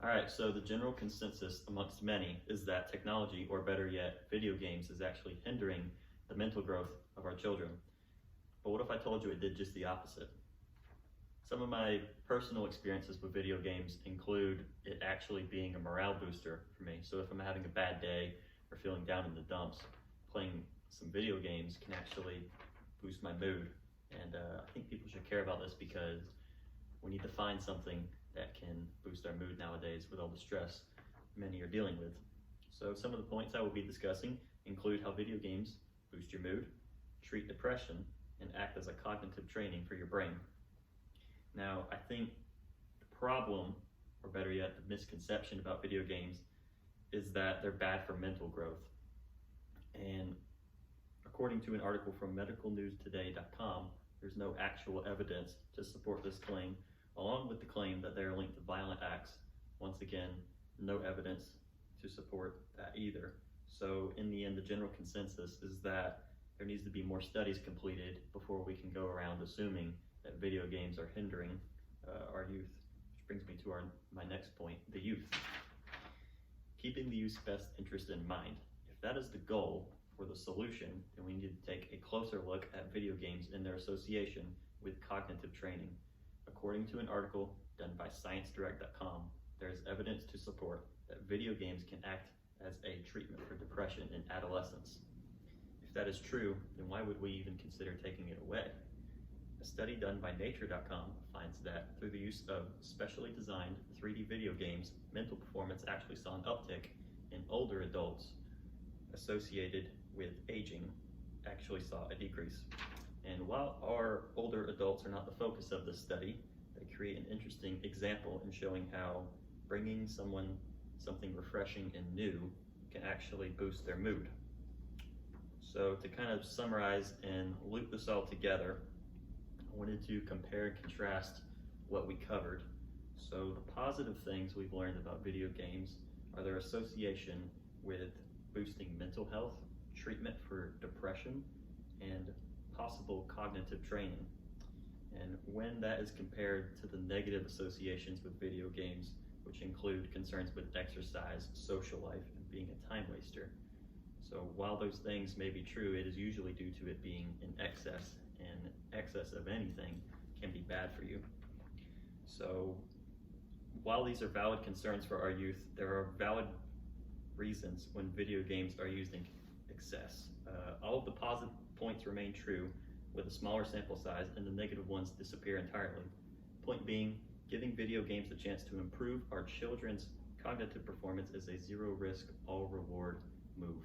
All right, so the general consensus amongst many is that technology, or better yet, video games, is actually hindering the mental growth of our children. But what if I told you it did just the opposite? Some of my personal experiences with video games include it actually being a morale booster for me. So if I'm having a bad day or feeling down in the dumps, playing some video games can actually boost my mood. And I think people should care about this because we need to find something that can boost our mood nowadays with all the stress many are dealing with. So some of the points I will be discussing include how video games boost your mood, treat depression, and act as a cognitive training for your brain. Now, I think the problem, or better yet, the misconception about video games is that they're bad for mental growth. And according to an article from medicalnewstoday.com, there's no actual evidence to support this claim, along with the claim that they are linked to violent acts. Once again, no evidence to support that either. So in the end, the general consensus is that there needs to be more studies completed before we can go around assuming that video games are hindering our youth. Which brings me to my next point, the youth. Keeping the youth's best interest in mind. If that is the goal for the solution, then we need to take a closer look at video games and their association with cognitive training. According to an article done by ScienceDirect.com, there is evidence to support that video games can act as a treatment for depression in adolescence. If that is true, then why would we even consider taking it away? A study done by Nature.com finds that through the use of specially designed 3D video games, mental performance actually saw an uptick in older adults associated with aging actually saw a decrease. And while our older adults are not the focus of this study, they create an interesting example in showing how bringing someone something refreshing and new can actually boost their mood. So to kind of summarize and loop this all together, I wanted to compare and contrast what we covered. So the positive things we've learned about video games are their association with boosting mental health, treatment for depression, and possible cognitive training. And when that is compared to the negative associations with video games, which include concerns with exercise, social life, and being a time waster. So while those things may be true, it is usually due to it being in excess, and excess of anything can be bad for you. So while these are valid concerns for our youth, there are valid reasons when video games are used in excess. All of the positive points remain true with a smaller sample size, and the negative ones disappear entirely. Point being, giving video games the chance to improve our children's cognitive performance is a zero risk, all reward move.